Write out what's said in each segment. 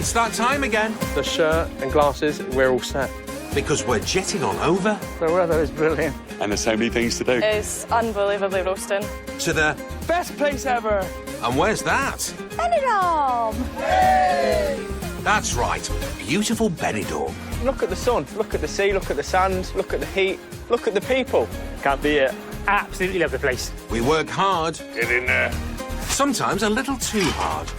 It's that time again. The shirt and glasses, we're all set. Because we're jetting on over. The weather is brilliant. And there's so many things to do. It's unbelievably roasting. To the... Best place ever! And where's that? Benidorm! That's right, beautiful Benidorm. Look at the sun, look at the sea, look at the sand, look at the heat, look at the people. Can't beat it. Absolutely love the place. We work hard. Get in there. Sometimes a little too hard.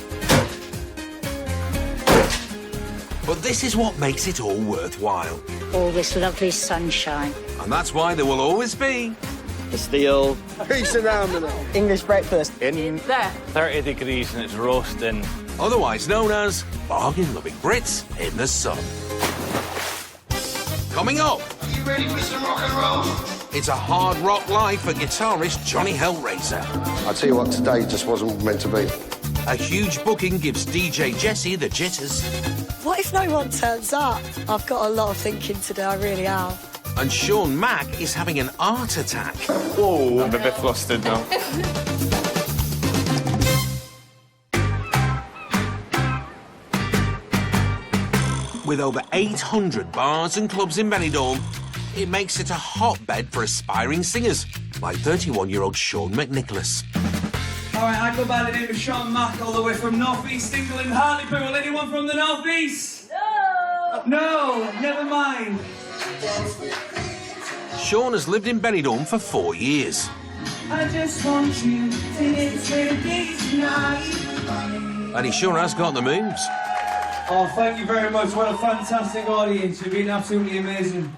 But this is what makes it all worthwhile. All this lovely sunshine. And that's why there will always be... The steel. Peace and harmony. English breakfast. In There. 30 degrees and it's roasting. otherwise known as bargain-loving Brits in the sun. Coming up... Are you ready for some rock and roll? It's a hard rock life for guitarist Johnny Hellraiser. I tell you what, today just wasn't meant to be. A huge booking gives DJ Jesse the jitters. What if no one turns up? I've got a lot of thinking to do, I really have. And Sean Mack is having an art attack. Whoa, I'm a bit flustered now. With over 800 bars and clubs in Benidorm, it makes it a hotbed for aspiring singers, like 31-year-old Sean McNicholas. All right, I go by the name of Sean Mack, all the way from North East England, Hartlepool. Anyone from the North East? No! No, never mind. Sean has lived in Benidorm for 4 years. I just want you to dance with me tonight. And he sure has got the moves. Oh, thank you very much. What a fantastic audience. You've been absolutely amazing.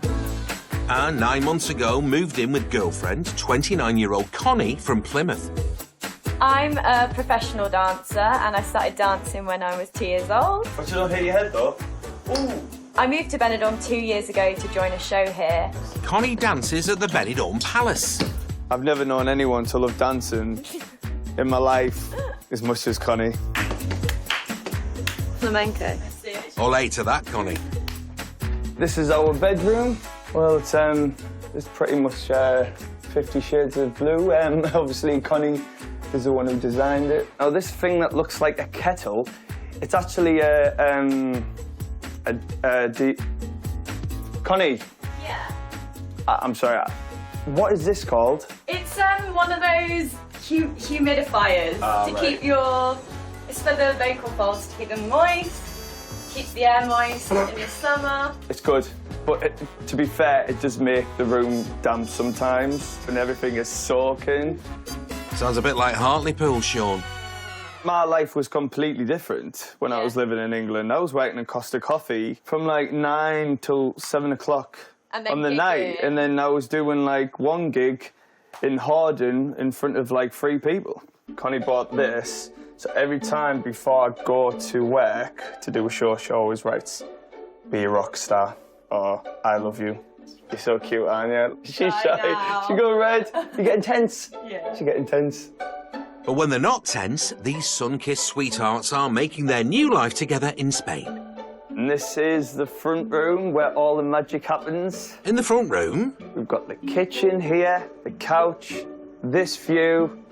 And 9 months ago, moved in with girlfriend, 29-year-old Connie from Plymouth. I'm a professional dancer and I started dancing when I was 2 years old. But you don't hit your head, though? Ooh. I moved to Benidorm 2 years ago to join a show here. Connie dances at the Benidorm Palace. I've never known anyone to love dancing in my life as much as Connie. Flamenco. Ole to that, Connie. This is our bedroom. Well, it's pretty much 50 Shades of Blue. Obviously, Connie is the one who designed it. Now, this thing that looks like a kettle, it's actually Connie. Yeah. I'm sorry. What is this called? It's one of those humidifiers to keep your... It's for the vocal folds to keep them moist, keeps the air moist in the summer. It's good, but to be fair, it does make the room damp sometimes when everything is soaking. Sounds a bit like Hartlepool, Sean. My life was completely different when I was living in England. I was working in Costa Coffee from like 9 till 7 o'clock on the night, and then I was doing like one gig in Harding in front of like 3 people. Connie bought this, so every time before I go to work to do a show, she always writes, "Be a rock star," or "I love you." You're so cute, aren't you? She's shy. She go red. You get intense. Yeah. She get intense. But when they're not tense, these sun-kissed sweethearts are making their new life together in Spain. And this is the front room where all the magic happens. In the front room... We've got the kitchen here, the couch, this view.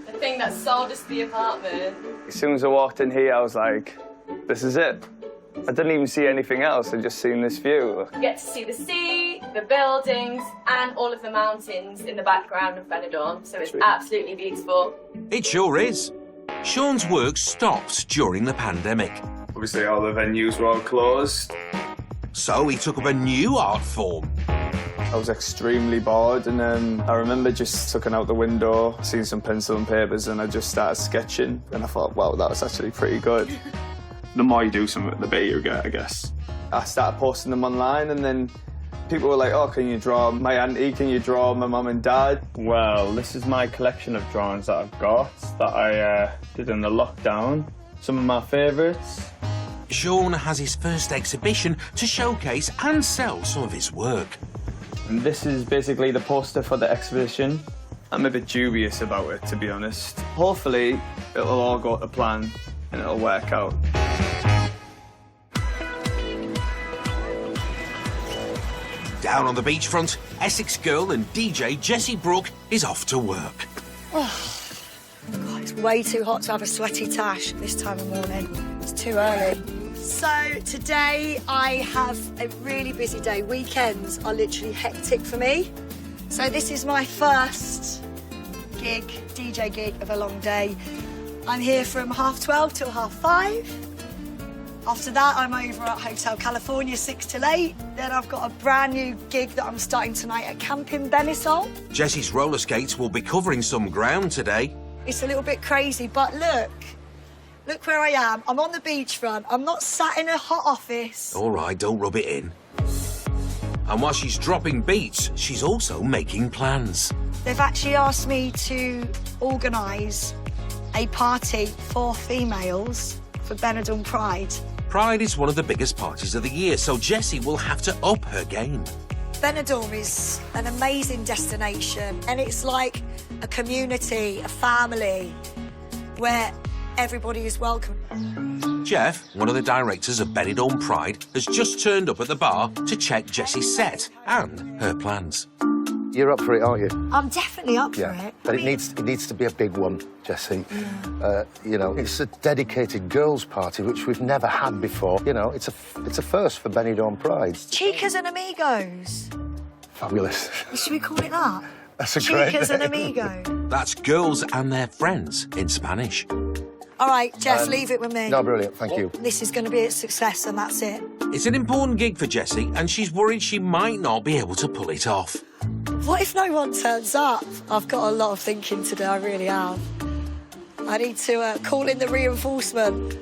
The thing that sold us the apartment. As soon as I walked in here, I was like, this is it. I didn't even see anything else, I just seen this view. You get to see the sea, the buildings, and all of the mountains in the background of Benidorm, so it's absolutely beautiful. It sure is. Sean's work stopped during the pandemic. Obviously, all the venues were all closed. So he took up a new art form. I was extremely bored, and then I remember just looking out the window, seeing some pencil and papers, and I just started sketching, and I thought, wow, that was actually pretty good. The more you do something, the better you get, I guess. I started posting them online, and then people were like, oh, can you draw my auntie? Can you draw my mum and dad? Well, this is my collection of drawings that I've got that I did in the lockdown. Some of my favourites. Sean has his first exhibition to showcase and sell some of his work. And this is basically the poster for the exhibition. I'm a bit dubious about it, to be honest. Hopefully, it'll all go to plan and it'll work out. Down on the beachfront, Essex girl and DJ Jessie Brooke is off to work. Oh, God, it's way too hot to have a sweaty tash this time of morning. It's too early. So today I have a really busy day. Weekends are literally hectic for me. So this is my first gig, DJ gig of a long day. I'm here from 12:30 till 5:30. After that, I'm over at Hotel California 6 till 8. Then I've got a brand new gig that I'm starting tonight at Camping Benisol. Jessie's roller skates will be covering some ground today. It's a little bit crazy, but look where I am. I'm on the beachfront. I'm not sat in a hot office. All right, don't rub it in. And while she's dropping beats, she's also making plans. They've actually asked me to organise a party for females for Benidorm Pride. Pride is one of the biggest parties of the year, so Jessie will have to up her game. Benidorm is an amazing destination, and it's like a community, a family, where everybody is welcome. Jeff, one of the directors of Benidorm Pride, has just turned up at the bar to check Jessie's set and her plans. You're up for it, aren't you? I'm definitely up for it. But it needs to be a big one, Jessie. You know, it's a dedicated girls' party, which we've never had before. You know, it's a first for Benidorm Pride. Chicas and amigos. Fabulous. Should we call it that? That's a great Chicas and name. amigo. That's girls and their friends in Spanish. All right, Jeff, leave it with me. No, brilliant, thank you. This is going to be a success, and that's it. It's an important gig for Jessie, and she's worried she might not be able to pull it off. What if no one turns up? I've got a lot of thinking to do, I really have. I need to call in the reinforcement.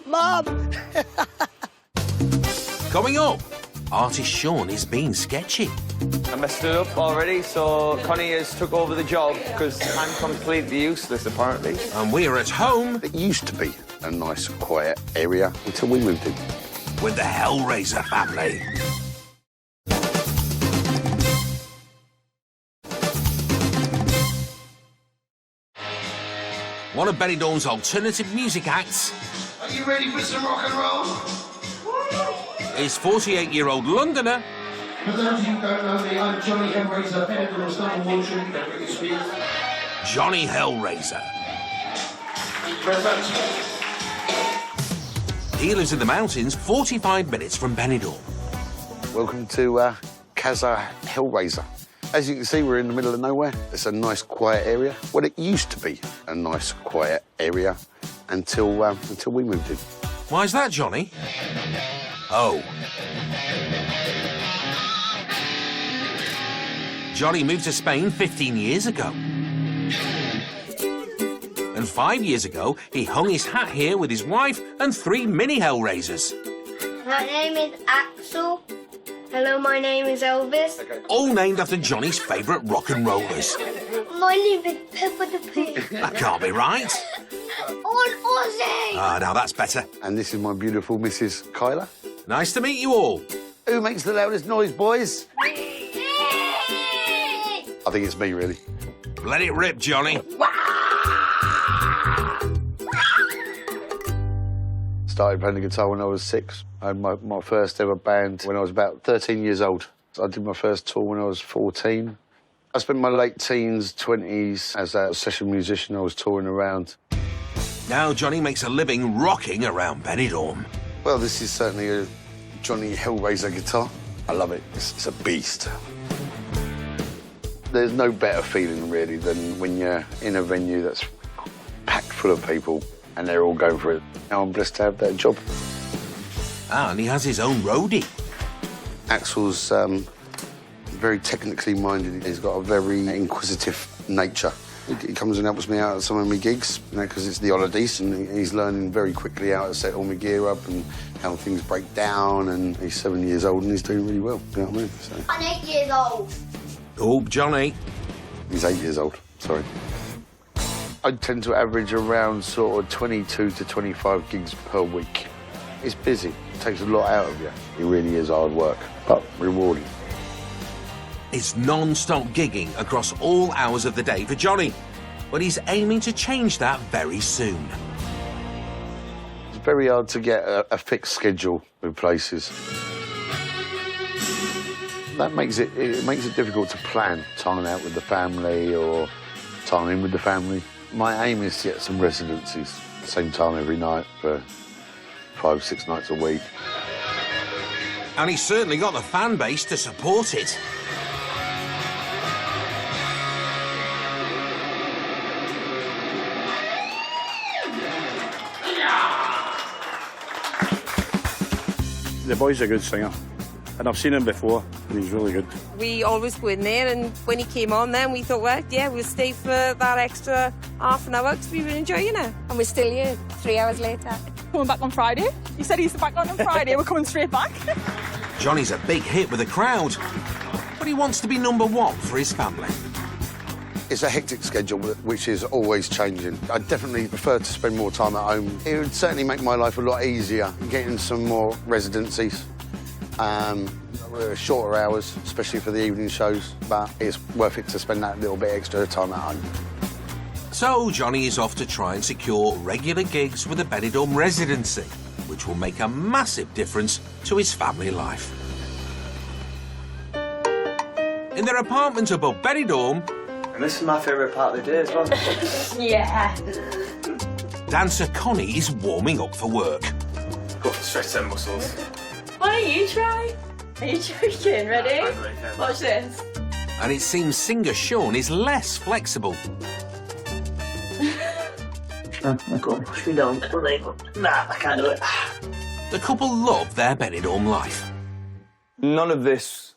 Mum! Coming up, artist Sean is being sketchy. I messed it up already, so Connie has took over the job because I'm completely useless, apparently. And we're at home It used to be a nice, quiet area until we moved in. with the Hellraiser family. One of Benidorm's alternative music acts Are you ready for some rock and roll? is 48-year-old Londoner For those of you who don't know me, I'm Johnny Hellraiser, Benidorm's #1 tribute at Britney Spears. Johnny Hellraiser. Present. He lives in the mountains 45 minutes from Benidorm. Welcome to Casa Hellraiser. As you can see, we're in the middle of nowhere. It's a nice, quiet area. Well, it used to be a nice, quiet area until we moved in. Why's that, Johnny? Oh. Johnny moved to Spain 15 years ago. And 5 years ago, he hung his hat here with his wife and 3 mini Hellraisers. My name is Axel. Hello, my name is Elvis. All named after Johnny's favourite rock and rollers. My name is Peppa the Pig. That can't be right. On Ozzy! Ah, now that's better. And this is my beautiful Mrs. Kyla. Nice to meet you all. Who makes the loudest noise, boys? I think it's me, really. Let it rip, Johnny. Started playing the guitar when I was 6. I had my first ever band when I was about 13 years old. I did my first tour when I was 14. I spent my late teens, 20s as a session musician. I was touring around. Now Johnny makes a living rocking around Benidorm. Well, this is certainly a Johnny Hellraiser guitar. I love it. It's a beast. There's no better feeling, really, than when you're in a venue that's packed full of people and they're all going for it. Now I'm blessed to have that job. And he has his own roadie. Axel's very technically minded. He's got a very inquisitive nature. He comes and helps me out at some of my gigs, you know, because it's the holidays, and he's learning very quickly how to set all my gear up and how things break down, and he's 7 years old and he's doing really well, you know what I mean? So. I'm 8 years old. Oh, Johnny. He's 8 years old, sorry. I tend to average around sort of 22 to 25 gigs per week. It's busy, it takes a lot out of you. It really is hard work, but rewarding. It's non-stop gigging across all hours of the day for Johnny, but he's aiming to change that very soon. It's very hard to get a fixed schedule with places. That makes it difficult to plan time out with the family or time in with the family. My aim is to get some residencies, same time every night for 5 or 6 nights a week. And he's certainly got the fan base to support it. The boy's a good singer, and I've seen him before, and he's really good. We always go in there, and when he came on then, we thought, well, yeah, we'll stay for that extra half an hour because we were enjoying it. And we're still here 3 hours later. Coming back on Friday. He said he's back on Friday. We're coming straight back. Johnny's a big hit with the crowd, but he wants to be #1 for his family. It's a hectic schedule, which is always changing. I definitely prefer to spend more time at home. It would certainly make my life a lot easier, getting some more residencies, shorter hours, especially for the evening shows, but it's worth it to spend that little bit extra time at home. So Johnny is off to try and secure regular gigs with a Benidorm residency, which will make a massive difference to his family life. In their apartment above Benidorm, and this is my favourite part of the day as well. Yeah. dancer Connie is warming up for work. Go for stretch them muscles. Why don't you try? Are you joking? Ready? Watch this. And it seems singer Sean is less flexible. Nah, I can't do it. The couple love their Benidorm life. None of this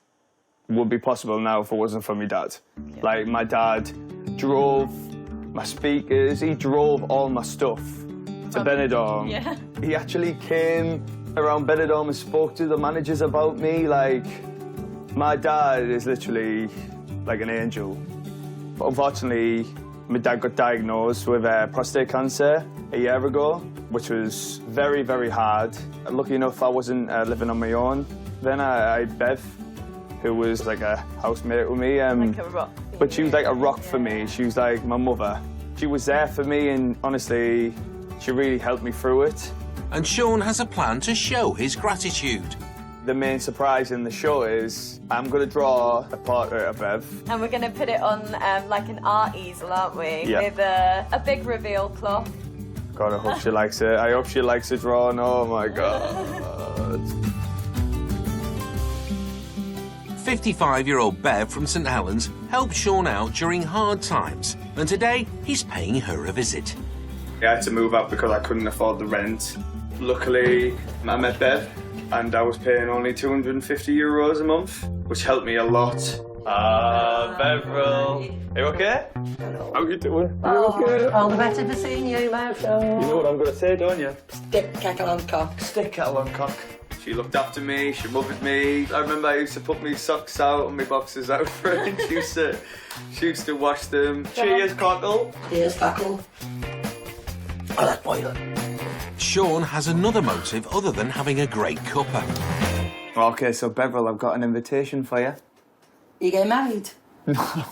would be possible now if it wasn't for my dad. Like, my dad drove my speakers, he drove all my stuff to Benidorm. Yeah. He actually came around Benidorm and spoke to the managers about me. Like, my dad is literally like an angel. But unfortunately, my dad got diagnosed with prostate cancer a year ago, which was very, very hard. Lucky enough, I wasn't living on my own. Then I had Bev, who was like a housemate with me. Like a rock. But she was like a rock for me. She was like my mother. She was there for me, and honestly, she really helped me through it. And Sean has a plan to show his gratitude. The main surprise in the show is I'm going to draw a portrait of Bev. And we're going to put it on like an art easel, aren't we? Yeah. With a big reveal cloth. God, I hope she likes it. I hope she likes the drawing. Oh, my God. 55-year-old Bev from St Helens helped Sean out during hard times, and today he's paying her a visit. I had to move out because I couldn't afford the rent. Luckily, I met Bev, and I was paying only €250 a month, which helped me a lot. Beverell. Are you okay? How you doing? Are you okay? All the better for seeing you, Marshall. You know what I'm going to say, don't you? Stick kettle on cock. Stick kettle on cock. She looked after me, she mothered me. I remember I used to put my socks out and my boxes out for her, and she used to wash them. Cheers, cockle. Cheers, cockle. I like boiling. Sean has another motive other than having a great cuppa. Okay, so Beverell, I've got an invitation for you. You getting married? No.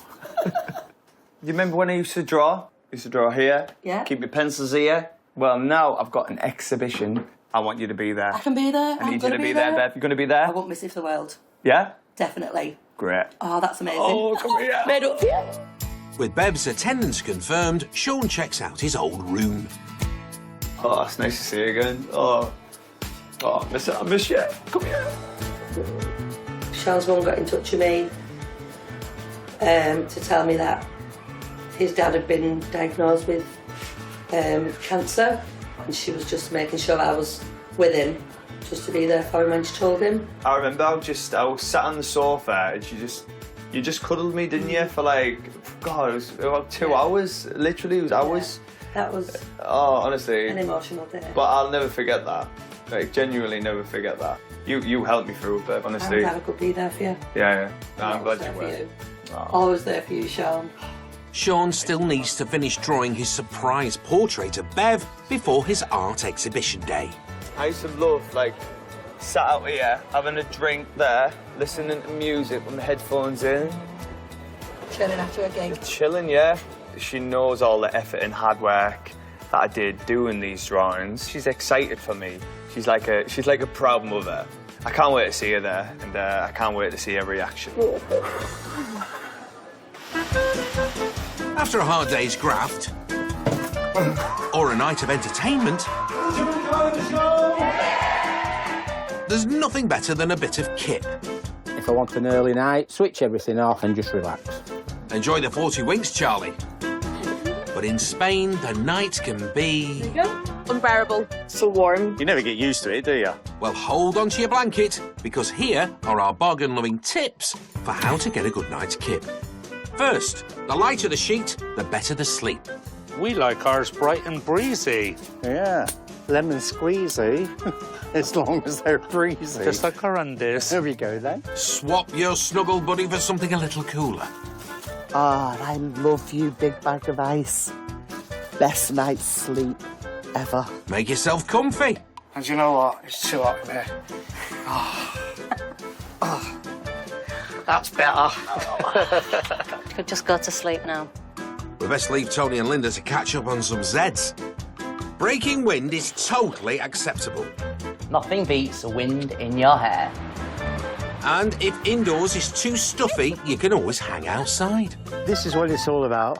You remember when I used to draw? I used to draw here. Yeah. Keep your pencils here. Well, now I've got an exhibition. I want you to be there. I can be there. I need you to be there, Bev. You're going to be there? I won't miss it for the world. Yeah? Definitely. Great. Oh, that's amazing. Oh, come here. Made up for you. With Bev's attendance confirmed, Sean checks out his old room. Oh, it's nice to see you again. Oh, I miss you. Come here. Sean's mum got in touch with me to tell me that his dad had been diagnosed with cancer, and she was just making sure I was with him, just to be there for him when she told him. I remember I was sat on the sofa and you just cuddled me, didn't you, for like, God, it was about 2 hours. Literally, it was hours. That was honestly an emotional day. But I'll never forget that. Like, genuinely never forget that. You helped me through it, Bev, honestly. I'm glad I could be there for you. Yeah. No, I'm glad you were. Always there for you, Sean. Sean still needs to finish drawing his surprise portrait of Bev before his art exhibition day. I used to love, like, sat out here, having a drink there, listening to music with my headphones in. Chilling after a gig. Chilling, yeah. She knows all the effort and hard work that I did doing these drawings. She's excited for me. She's like a proud mother. I can't wait to see her there, and I can't wait to see her reaction. After a hard day's graft, or a night of entertainment, there's nothing better than a bit of kip. If I want an early night, switch everything off and just relax. Enjoy the 40 winks, Charlie. But in Spain, the night can be... There you go. Unbearable. So warm. You never get used to it, do you? Well, hold on to your blanket, because here are our bargain-loving tips for how to get a good night's kip. First, the lighter the sheet, the better the sleep. We like ours bright and breezy. Yeah, lemon squeezy, as long as they're breezy. Just like our undies. There we go, then. Swap your snuggle buddy for something a little cooler. Ah, I love you, big bag of ice. Best night's sleep ever. Make yourself comfy. And you know what? It's too hot in here. That's better. Could just go to sleep now. We best leave Tony and Linda to catch up on some Zeds. Breaking wind is totally acceptable. Nothing beats a wind in your hair. And if indoors is too stuffy, you can always hang outside. This is what it's all about.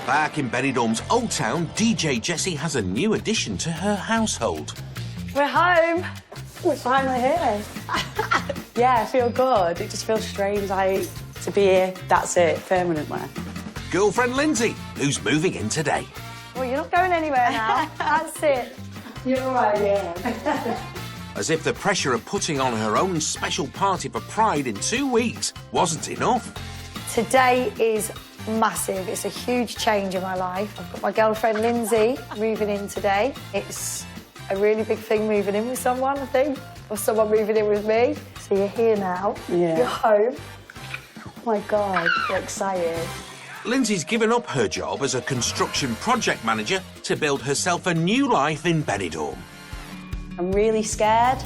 Back in Benidorm's Old Town, DJ Jessie has a new addition to her household. We're home. We're finally here. Yeah, I feel good. It just feels strange, like, to be here. That's it, permanently. Girlfriend Lindsay, who's moving in today. Well, you're not going anywhere now. That's it. You're right, yeah. As if the pressure of putting on her own special party for Pride in 2 weeks wasn't enough. Today is massive. It's a huge change in my life. I've got my girlfriend Lindsay moving in today. It's a really big thing moving in with someone, I think, or someone moving in with me. So you're here now. Yeah. You're home. Oh my God, you're excited. Lindsay's given up her job as a construction project manager to build herself a new life in Benidorm. I'm really scared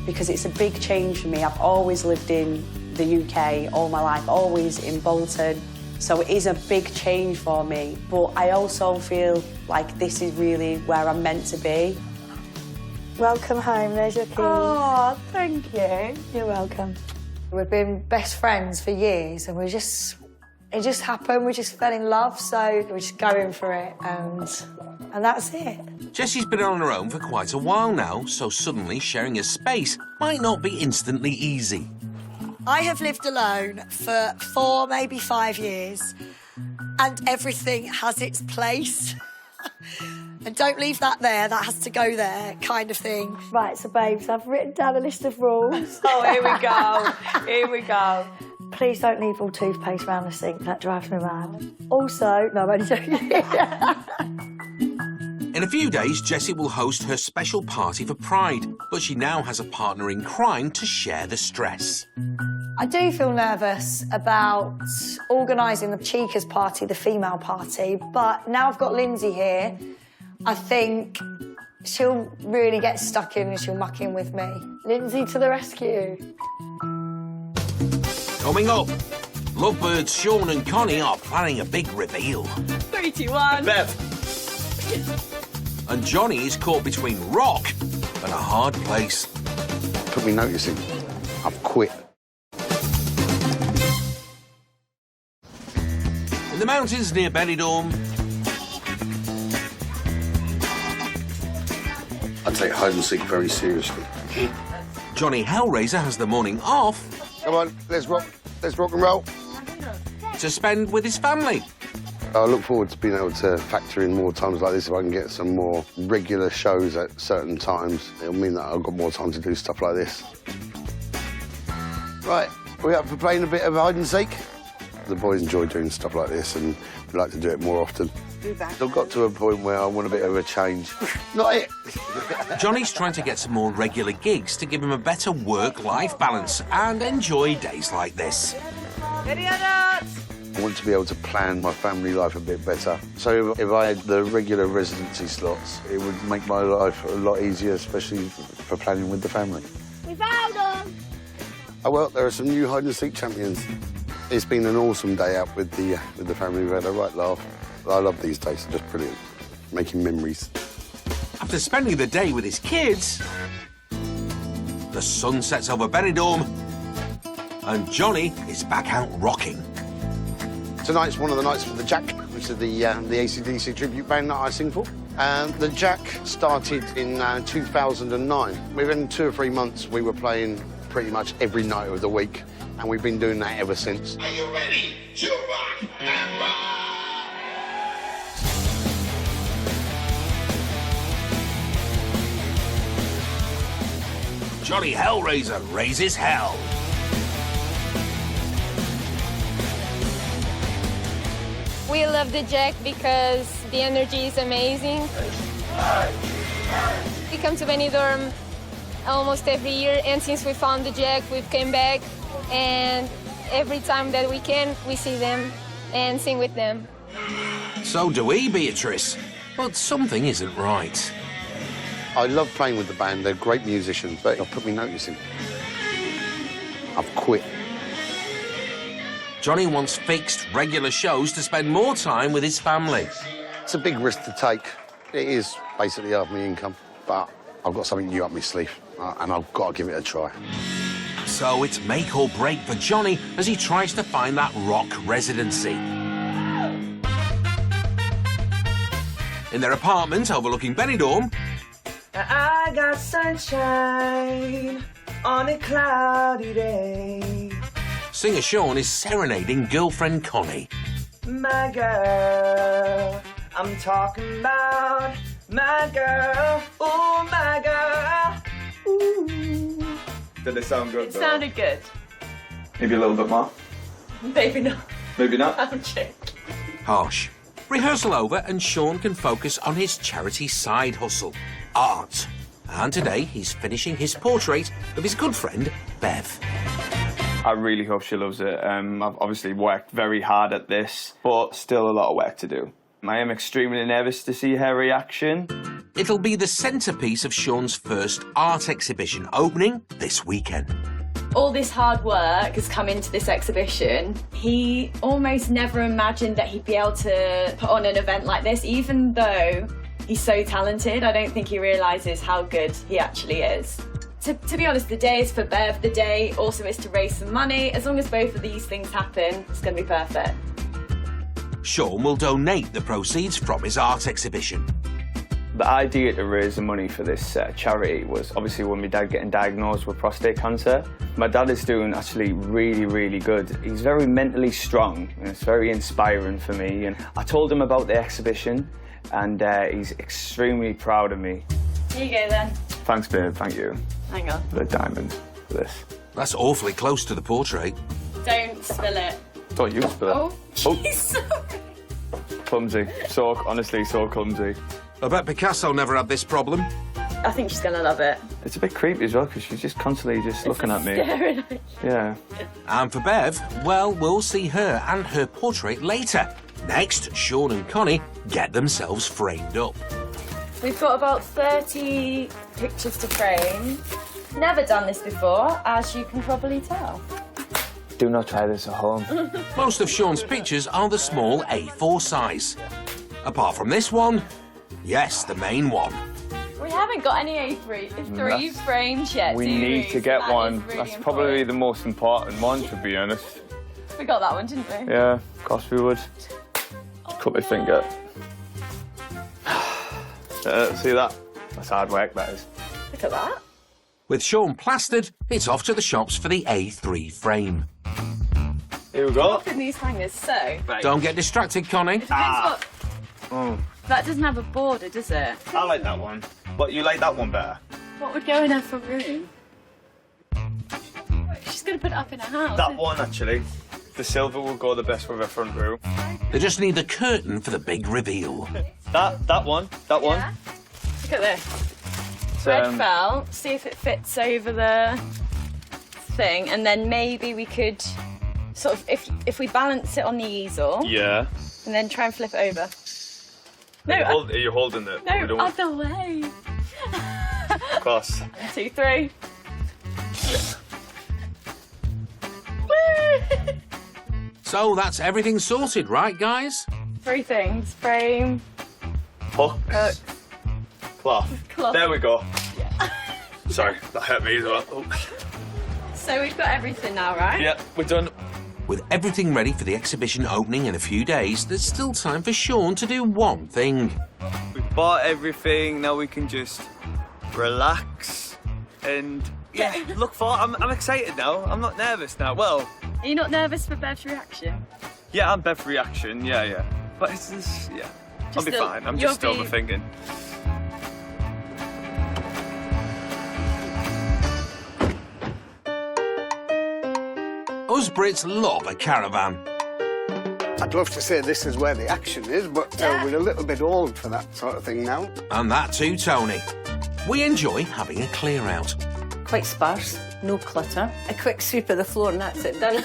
because it's a big change for me. I've always lived in the UK all my life, always in Bolton. So it is a big change for me, but I also feel like this is really where I'm meant to be. Welcome home, there's your keys. Oh, thank you. You're welcome. We've been best friends for years and it just happened, we just fell in love, so we're just going for it and that's it. Jessie's been on her own for quite a while now, so suddenly sharing a space might not be instantly easy. I have lived alone for 4, maybe 5 years, and everything has its place. And don't leave that there, that has to go there, kind of thing. Right, so babes, I've written down a list of rules. Oh, here we go, here we go. Please don't leave all toothpaste around the sink, that drives me mad. Also, no, I'm only joking. In a few days, Jessie will host her special party for Pride, but she now has a partner in crime to share the stress. I do feel nervous about organising the Chicas party, the female party, but now I've got Lindsay here, I think she'll really get stuck in and she'll muck in with me. Lindsay to the rescue. Coming up, lovebirds Sean and Connie are planning a big reveal. 3, 2, 1. And Johnny is caught between rock and a hard place. Put me noticing. I've quit. In the mountains near Benidorm, I take hide and seek very seriously. Johnny Hellraiser has the morning off. Come on, let's rock and roll. To spend with his family. I look forward to being able to factor in more times like this. If I can get some more regular shows at certain times, it'll mean that I've got more time to do stuff like this. Right, we up for playing a bit of hide and seek? The boys enjoy doing stuff like this and we like to do it more often. I've got to a point where I want a bit of a change. Not it! Johnny's trying to get some more regular gigs to give him a better work-life balance and enjoy days like this. Video nuts! I want to be able to plan my family life a bit better. So if I had the regular residency slots, it would make my life a lot easier, especially for planning with the family. We found them! Oh, well, there are some new hide-and-seek champions. It's been an awesome day out with the family. We've had a right laugh. I love these days, they're just brilliant. Making memories. After spending the day with his kids, the sun sets over Benidorm, and Johnny is back out rocking. Tonight's one of the nights for the Jack, which is the AC/DC tribute band that I sing for. The Jack started in 2009. Within 2 or 3 months, we were playing pretty much every night of the week, and we've been doing that ever since. Are you ready to rock and roll? Johnny Hellraiser raises hell. We love the Jack because the energy is amazing. We come to Benidorm almost every year, and since we found the Jack, we've came back, and every time that we can, we see them and sing with them. So do we, Beatrice. But something isn't right. I love playing with the band. They're great musicians, but it'll put me noticing. I've quit. Johnny wants fixed, regular shows to spend more time with his family. It's a big risk to take. It is basically half my income, but I've got something new up my sleeve, and I've got to give it a try. So it's make or break for Johnny as he tries to find that rock residency. In their apartment overlooking Benidorm, I got sunshine on a cloudy day. singer Sean is serenading girlfriend Connie. My girl, I'm talking about my girl, oh my girl. Ooh. Did it sound good, It though? sounded good. Maybe a little bit more? Maybe not. Maybe not? I'll check. Harsh. Rehearsal over and Sean can focus on his charity side hustle, art. And today he's finishing his portrait of his good friend, Bev. I really hope she loves it. I've obviously worked very hard at this, but still a lot of work to do. I am extremely nervous to see her reaction. It'll be the centrepiece of Sean's first art exhibition, opening this weekend. All this hard work has come into this exhibition. He almost never imagined that he'd be able to put on an event like this, even though he's so talented. I don't think he realises how good he actually is. To be honest, the day is for Bev. The day also is to raise some money. As long as both of these things happen, it's going to be perfect. Sean will donate the proceeds from his art exhibition. The idea to raise the money for this charity was obviously when my dad getting diagnosed with prostate cancer. My dad is doing actually really, really good. He's very mentally strong and it's very inspiring for me. And I told him about the exhibition and he's extremely proud of me. Here you go then. Thanks, babe, thank you. Hang on. For the diamond for this. That's awfully close to the portrait. Don't spill it. Thought you spill it. Oh, jeez, sorry. Clumsy. So, honestly, so clumsy. I bet Picasso never had this problem. I think she's going to love it. It's a bit creepy as well because she's just constantly just looking at me. Staring at you. Yeah. And for Bev, well, we'll see her and her portrait later. Next, Sean and Connie get themselves framed up. We've got about 30 pictures to frame. Never done this before, as you can probably tell. Do not try this at home. Most of Sean's pictures are the small A4 size. Apart from this one, yes, the main one. We haven't got any A3 frames yet, We do need to get So one. that is really That's probably important. the most important one, to be honest. We got that one, didn't we? Yeah, of course we would. Cut my finger. See that? That's hard work, that is. Look at that. With Sean plastered, it's off to the shops for the A3 frame. Here we go. Up in these hangers, so. Don't get distracted, Connie. That doesn't have a border, does it? I like that one. But you like that one better? What would go in her for room? She's going to put it up in her house. That one, actually. The silver will go the best with her front room. They just need the curtain for the big reveal. That one. Look at this. Red felt, see if it fits over the thing, and then maybe we could sort of, if we balance it on the easel, Yeah. and then try and flip it over. No, Are you holding it? We no, don't want- other way. Of course. 1, 2, 3. So that's everything sorted, right, guys? 3 things: frame, Hooks. Cloth. Cloth. There we go. Sorry, that hurt me as well. Oh. So we've got everything now, right? Yeah, we're done. With everything ready for the exhibition opening in a few days, there's still time for Sean to do one thing. We've bought everything, now we can just relax and, yeah, look forward. I'm excited now. I'm not nervous now. Well... Are you not nervous for Bev's reaction? Yeah, I'm Bev's reaction, yeah. But it's just, yeah. I'll be fine. I'm just overthinking. Us Brits love a caravan. I'd love to say this is where the action is, but we're a little bit old for that sort of thing now. And that too, Tony. We enjoy having a clear out. Quite sparse, no clutter. A quick sweep of the floor and that's it, done.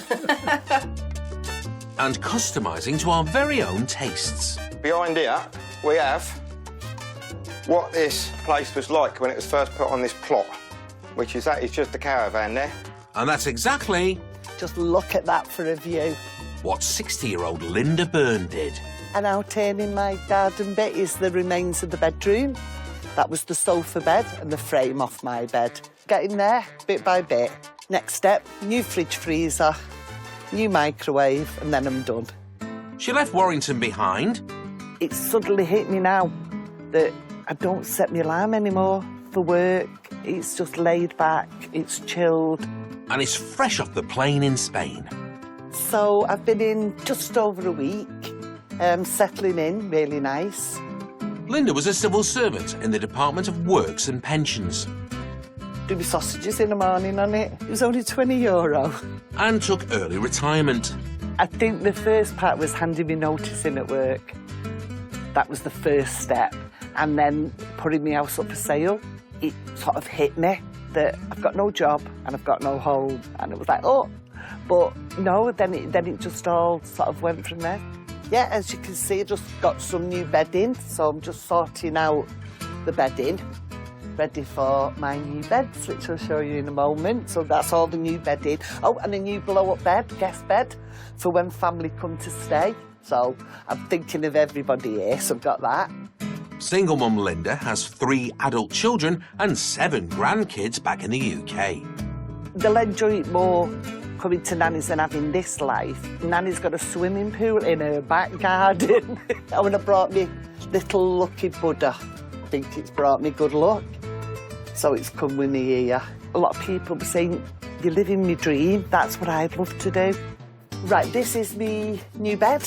And customising to our very own tastes. Behind here, we have what this place was like when it was first put on this plot, which is that is just the caravan there. And that's exactly... Just look at that for a view. What 60-year-old Linda Byrne did. And out here in my garden bit is the remains of the bedroom. That was the sofa bed and the frame off my bed. Getting there, bit by bit. Next step, new fridge freezer, new microwave, and then I'm done. She left Warrington behind. It suddenly hit me now that I don't set my alarm anymore for work. It's just laid back, it's chilled. And is fresh off the plane in Spain. So I've been in just over a week, settling in, really nice. Linda was a civil servant in the Department of Works and Pensions. Do my sausages in the morning on it. It was only €20. And took early retirement. I think the first part was handing me notice in at work. That was the first step. And then putting my house up for sale, it sort of hit me that I've got no job and I've got no home. And it was like, oh, but no, then it just all sort of went from there. Yeah, as you can see, I just got some new bedding, so I'm just sorting out the bedding, ready for my new beds, which I'll show you in a moment. So that's all the new bedding. Oh, and a new blow-up bed, guest bed, for when family come to stay. So I'm thinking of everybody here, so I've got that. Single mum Linda has 3 adult children and 7 grandkids back in the UK. They'll enjoy it more coming to Nanny's than having this life. Nanny's got a swimming pool in her back garden. And when I brought me little lucky Buddha, I think it's brought me good luck. So it's come with me here. A lot of people were saying, you're living my dream. That's what I'd love to do. Right, this is the new bed.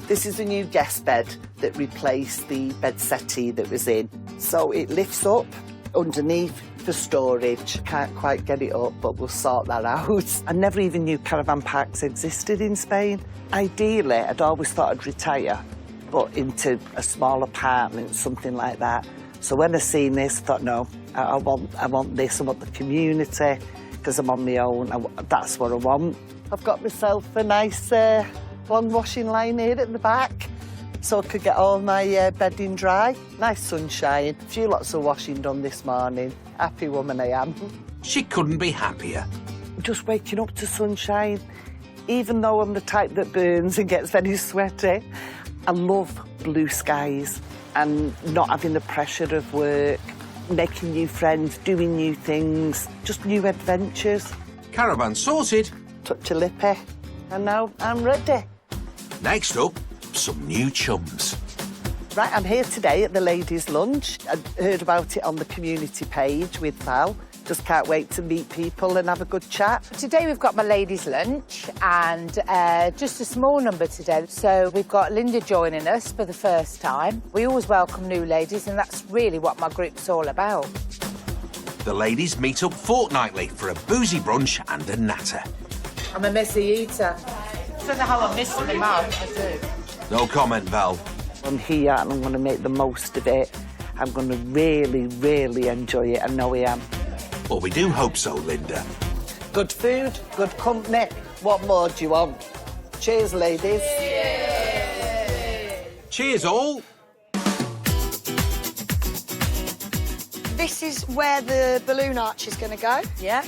This is the new guest bed that replaced the bed settee that was in. So it lifts up underneath for storage. Can't quite get it up, but we'll sort that out. I never even knew caravan parks existed in Spain. Ideally, I'd always thought I'd retire, but into a small apartment, something like that. So when I seen this, I thought, no, I want this. I want the community, because I'm on my own. That's what I want. I've got myself a nice long washing line here at the back, so I could get all my bedding dry. Nice sunshine. A few lots of washing done this morning. Happy woman I am. She couldn't be happier. Just waking up to sunshine. Even though I'm the type that burns and gets very sweaty, I love blue skies and not having the pressure of work, making new friends, doing new things, just new adventures. Caravan sorted. Touch a lippy, and now I'm ready. Next up, some new chums. Right, I'm here today at the ladies' lunch. I heard about it on the community page with Val. Just can't wait to meet people and have a good chat. Today we've got my ladies' lunch and just a small number today. So we've got Linda joining us for the first time. We always welcome new ladies and that's really what my group's all about. The ladies meet up fortnightly for a boozy brunch and a natter. I'm a messy eater. I don't know how I miss in the mouth, I do. No comment, Val. I'm here and I'm going to make the most of it. I'm going to really, really enjoy it. I know I am. Well, we do hope so, Linda. Good food, good company. What more do you want? Cheers, ladies. Cheers, all. This is where the balloon arch is going to go. Yeah.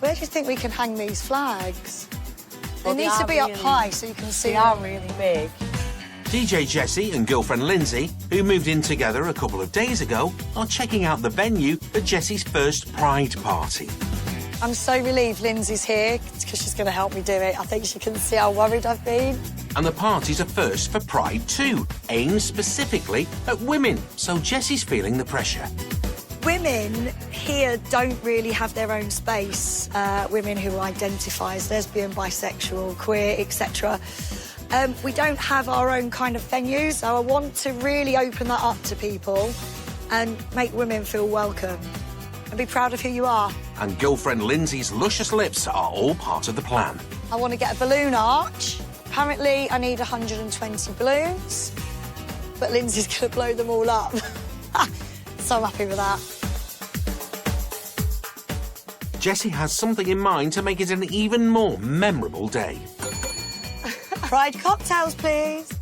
Where do you think we can hang these flags? Well, they need to be up high so you can see. They are really big. DJ Jessie and girlfriend Lindsay, who moved in together a couple of days ago, are checking out the venue for Jessie's first Pride party. I'm so relieved Lindsay's here because she's going to help me do it. I think she can see how worried I've been. And the party's a first for Pride too, aimed specifically at women, so Jessie's feeling the pressure. Women here don't really have their own space. Women who identify as lesbian, bisexual, queer, etc. We don't have our own kind of venues, so I want to really open that up to people and make women feel welcome and be proud of who you are. And girlfriend Lindsay's luscious lips are all part of the plan. I want to get a balloon arch. Apparently, I need 120 balloons, but Lindsay's going to blow them all up. So I'm happy with that. Jessie has something in mind to make it an even more memorable day. Pride cocktails, please.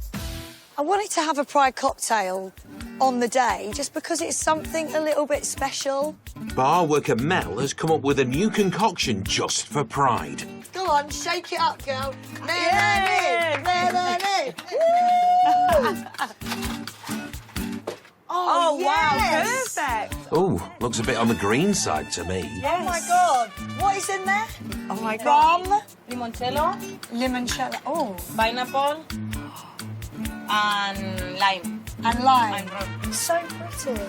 I wanted to have a Pride cocktail on the day just because it's something a little bit special. Bar worker Mel has come up with a new concoction just for Pride. Go on, shake it up, girl. Melanie! Melanie! Oh, yes. wow, perfect. Oh, looks a bit on the green side to me. Yes. Oh, my God. What is in there? Oh, my God. Rum. Limoncello. Limoncello. Oh. Pineapple. And lime. And lime. And rum. So pretty.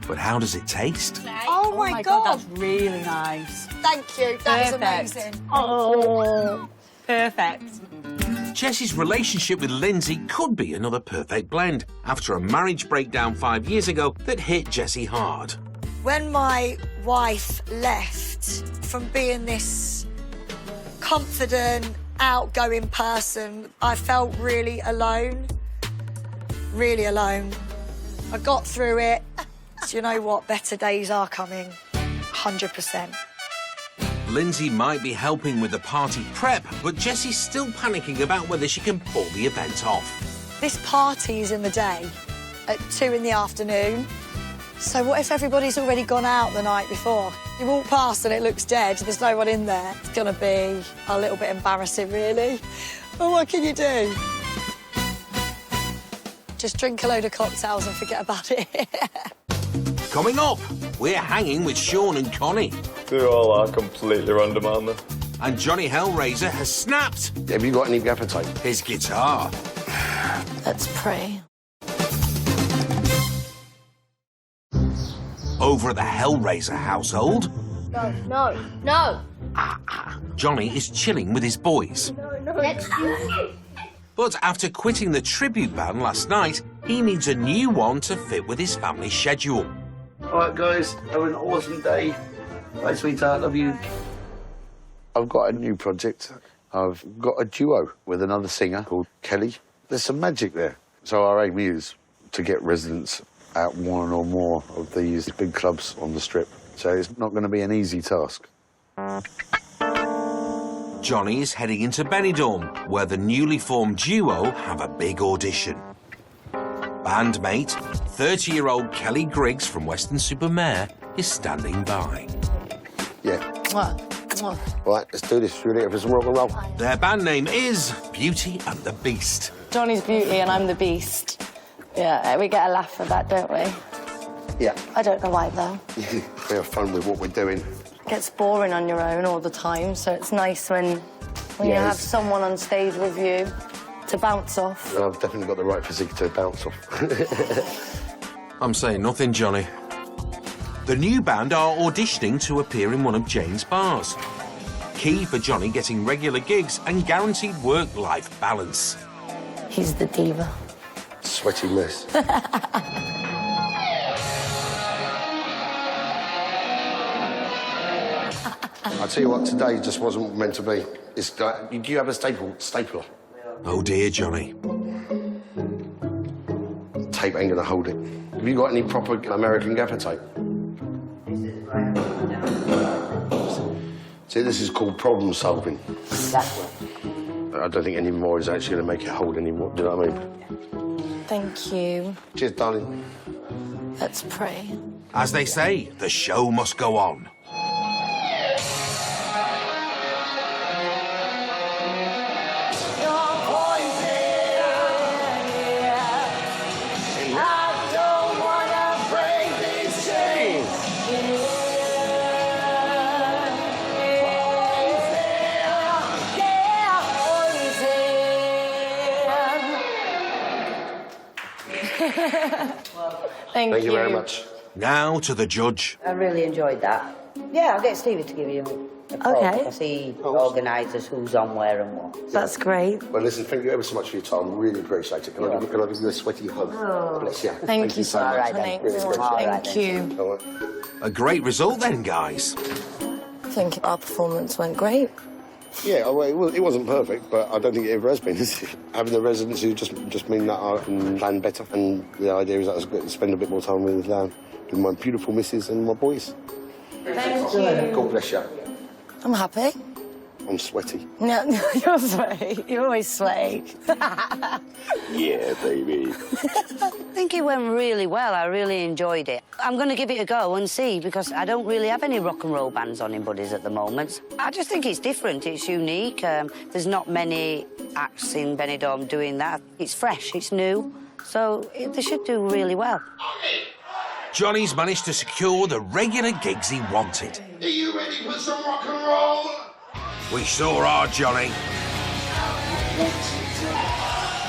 But how does it taste? Oh, my God. That's really nice. Thank you. That is Perfect. amazing. Oh. Perfect. Jessie's relationship with Lindsay could be another perfect blend after a marriage breakdown 5 years ago that hit Jessie hard. When my wife left, from being this confident, outgoing person, I felt really alone. Really alone. I got through it. Do you know what? Better days are coming. 100%. Lindsay might be helping with the party prep, but Jessie's still panicking about whether she can pull the event off. This party is in the day at 2 in the afternoon. So what if everybody's already gone out the night before? You walk past and it looks dead, there's no one in there. It's going to be a little bit embarrassing, really. But what can you do? Just drink a load of cocktails and forget about it. Coming up, we're hanging with Sean and Connie. They all are completely random, aren't they? And Johnny Hellraiser has snapped. Have you got any appetite? His guitar. Let's pray. Over at the Hellraiser household, No, no, no. Johnny is chilling with his boys. No. Let's do it. But after quitting the tribute band last night, he needs a new one to fit with his family schedule. All right, guys, have an awesome day. Bye, sweetheart, love you. I've got a new project. I've got a duo with another singer called Kelly. There's some magic there. So our aim is to get residents at one or more of these big clubs on the Strip. So it's not going to be an easy task. Johnny is heading into Benidorm, where the newly formed duo have a big audition. Bandmate, 30-year-old Kelly Griggs from Weston-super-Mare is standing by. Yeah. Right, let's do this. Ready for some rock and roll? Their band name is Beauty and the Beast. Johnny's Beauty and I'm the Beast. Yeah, we get a laugh for that, don't we? Yeah. I don't know why, though. We have fun with what we're doing. It gets boring on your own all the time, so it's nice when you have someone on stage with you to bounce off. I've definitely got the right physique to bounce off. I'm saying nothing, Johnny. The new band are auditioning to appear in one of Jane's bars. Key for Johnny getting regular gigs and guaranteed work-life balance. He's the diva. Sweaty mess. I tell you what, today just wasn't meant to be. It's like, do you have a stapler? Oh dear, Johnny. Tape ain't gonna hold it. Have you got any proper American gaffer tape? See, this is called problem solving. Exactly. I don't think any more is actually gonna make it hold anymore. Do you know what I mean? Thank you. Cheers, darling. Let's pray. As they say, the show must go on. Thank you very much. Now to the judge. I really enjoyed that. Yeah, I'll get Stevie to give you a call. Okay. Because he organises who's on where and what. That's great. Well, listen, thank you ever so much for your time. Really appreciate it. Can I give you a sweaty hug? Oh. Bless you. Thank you so much, honey. Thank you. A great result then, guys. I think our performance went great. Yeah, well, it wasn't perfect, but I don't think it ever has been. Having the residents who just mean that I can plan better, and the idea is that I was spend a bit more time with my beautiful missus and my boys. Thank you. God bless you. I'm happy. I'm sweaty. No, you're sweaty. You're always sweaty. Yeah, baby. I think it went really well. I really enjoyed it. I'm going to give it a go and see, because I don't really have any rock and roll bands on in Buddies at the moment. I just think it's different. It's unique. There's not many acts in Benidorm doing that. It's fresh. It's new. So they should do really well. Johnny's managed to secure the regular gigs he wanted. Are you ready for some rock and roll? We sure are, Johnny.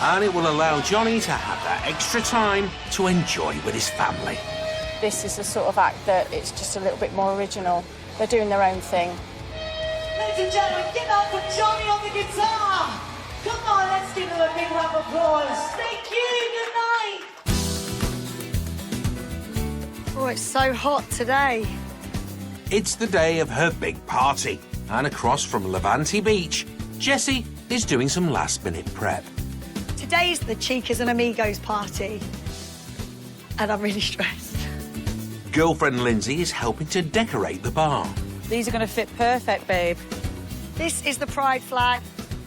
And it will allow Johnny to have that extra time to enjoy with his family. This is the sort of act that it's just a little bit more original. They're doing their own thing. Ladies and gentlemen, give up for Johnny on the guitar. Come on, let's give him a big round of applause. Thank you. Good night. Oh, it's so hot today. It's the day of her big party. And across from Levante Beach, Jessie is doing some last-minute prep. Today's the Chicas and Amigos party. And I'm really stressed. Girlfriend Lindsay is helping to decorate the bar. These are going to fit perfect, babe. This is the Pride flag.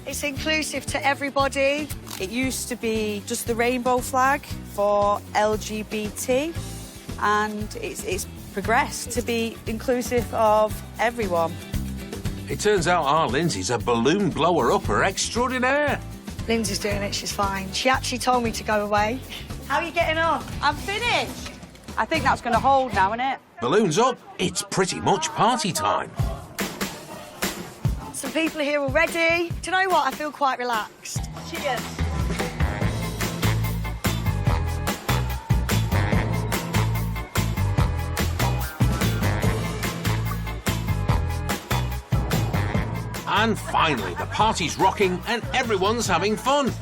It's inclusive to everybody. It used to be just the rainbow flag for LGBT, and it's progressed to be inclusive of everyone. It turns out our Lindsay's a balloon blower-upper extraordinaire. Lindsay's doing it, she's fine. She actually told me to go away. How are you getting on? I'm finished. I think that's going to hold now, isn't it? Balloons up, it's pretty much party time. Some people are here already. Do you know what? I feel quite relaxed. Cheers. And finally, the party's rocking and everyone's having fun.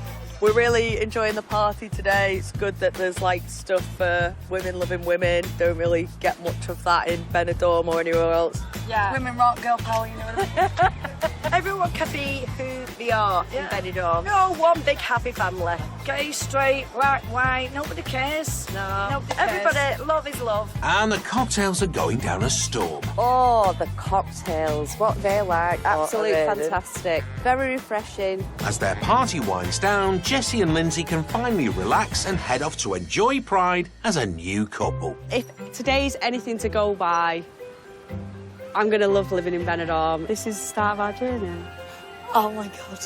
We're really enjoying the party today. It's good that there's, like, stuff for women loving women. Don't really get much of that in Benidorm or anywhere else. Yeah. Women rock, girl power, you know what I mean? Everyone can be who they are in Benidorm. No, one big happy family. Gay, straight, black, white, nobody cares. No. Nobody cares. Everybody, love is love. And the cocktails are going down a storm. Oh, the cocktails, what they're like. Absolutely fantastic. Very refreshing. As their party winds down, Jessie and Lindsay can finally relax and head off to enjoy Pride as a new couple. If today's anything to go by, I'm going to love living in Benidorm. This is the start of our journey. Oh, my God.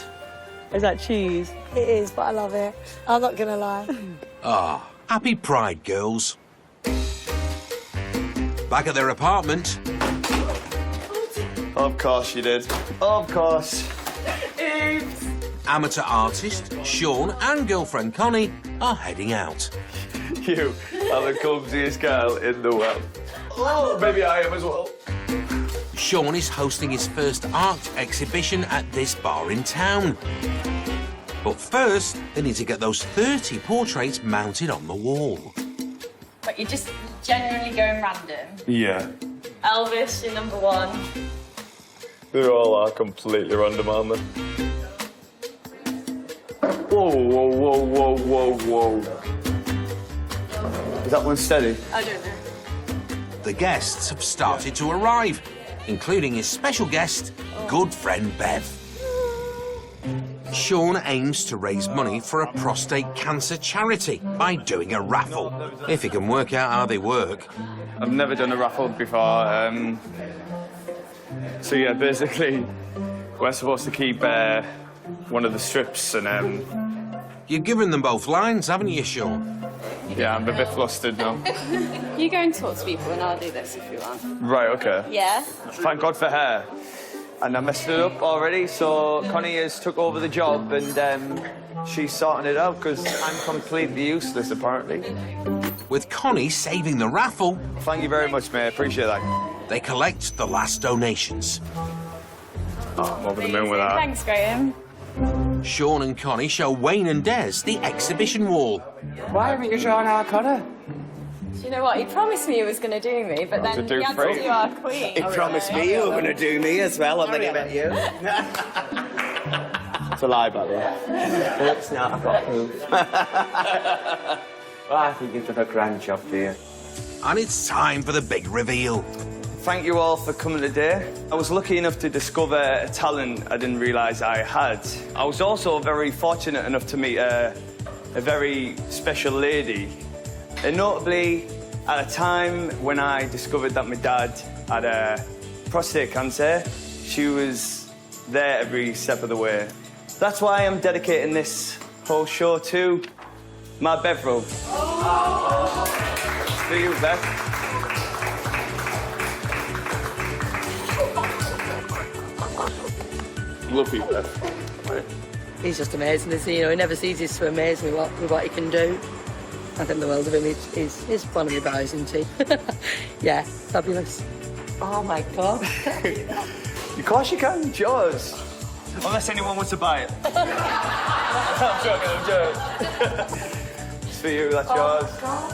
Is that cheese? It is, but I love it. I'm not going to lie. Ah, happy Pride, girls. Back at their apartment. Of course you did. Of course. Oops. Amateur artist Sean and girlfriend Connie are heading out. You are the clumsiest girl in the world. Oh, maybe I am as well. Sean is hosting his first art exhibition at this bar in town. But first, they need to get those 30 portraits mounted on the wall. But you're just genuinely going random. Yeah. Elvis, you're number one. They all are completely random, aren't they? Whoa, whoa, whoa, whoa, whoa, whoa. Is that one steady? I don't know. The guests have started to arrive, including his special guest, good friend Bev. Sean aims to raise money for a prostate cancer charity by doing a raffle, if he can work out how they work. I've never done a raffle before. So, yeah, basically, we're supposed to keep one of the strips and... You've given them both lines, haven't you, Sean? Yeah, I'm a bit flustered now. You go and talk to people and I'll do this if you want. Right, OK. Yeah? Thank God for her. And I messed it up already, so Connie has took over the job and she's sorting it out because I'm completely useless, apparently. With Connie saving the raffle. Thank you very much, mate. Appreciate that. They collect the last donations. Oh, I'm over the moon with that. Thanks, Graham. Sean and Connie show Wayne and Des the exhibition wall. Why haven't you drawn our Connor? Do you know what? He promised me he was going to do me, but then he had to do our queen. He promised me you were going to do me as well, and then he met you. It's a lie, by the way. It's not. I've got proof. Well, I think you've done a grand job, dear. And it's time for the big reveal. Thank you all for coming today. I was lucky enough to discover a talent I didn't realise I had. I was also very fortunate enough to meet a very special lady. And notably, at a time when I discovered that my dad had prostate cancer, she was there every step of the way. That's why I'm dedicating this whole show to my Beverell. To you, Bev. Love you, Bev. He's just amazing, isn't he? You know, he never ceases to amaze me with what he can do. I think the world of him. He's one of my boys, isn't he? Yeah, fabulous. Oh, my God. Of course you can, it's yours. Unless anyone wants to buy it. I'm joking. It's for you, that's yours. God.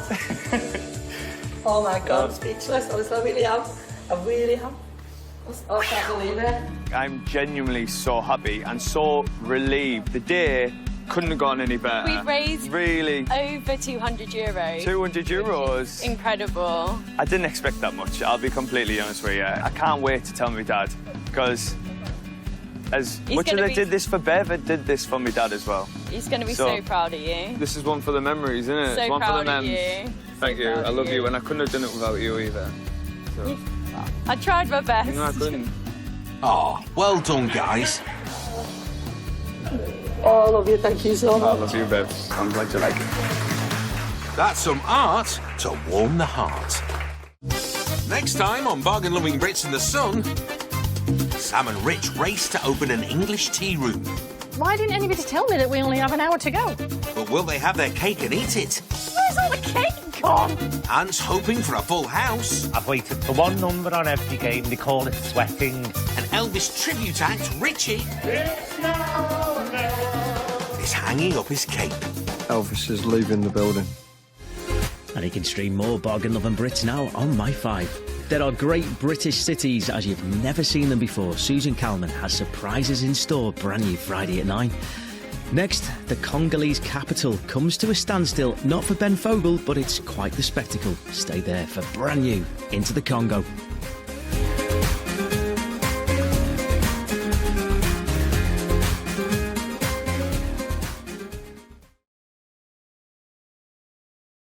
Oh, my God, I'm speechless. Honestly, I really am. I really am. I can't believe it. I'm genuinely so happy and so relieved. The day couldn't have gone any better. We've raised over 200 euros. 200 euros? Incredible. I didn't expect that much, I'll be completely honest with you. I can't wait to tell my dad, because as much as I did this for Bev, I did this for my dad as well. He's going to be so proud of you. This is one for the memories, isn't it? So It's one for the proud of mems. you. Thank you, I love you, and I couldn't have done it without you either. So. I tried my best. No, I couldn't. Oh, well done, guys. Oh, I love you. Thank you so much. I love you, Bev. I'm glad you like it. That's some art to warm the heart. Next time on Bargain Loving Brits in the Sun, Sam and Rich race to open an English tea room. Why didn't anybody tell me that we only have an hour to go? But will they have their cake and eat it? Where's all the cake gone? Ant's hoping for a full house. I've waited for one number on every game. They call it sweating. An Elvis tribute act, Richie, is hanging up his cape. Elvis is leaving the building. And you can stream more Bargain Loving Brits now on My5. There are great British cities as you've never seen them before. Susan Calman has surprises in store, brand new Friday at 9. Next, the Congolese capital comes to a standstill, not for Ben Fogle, but it's quite the spectacle. Stay there for brand new Into the Congo.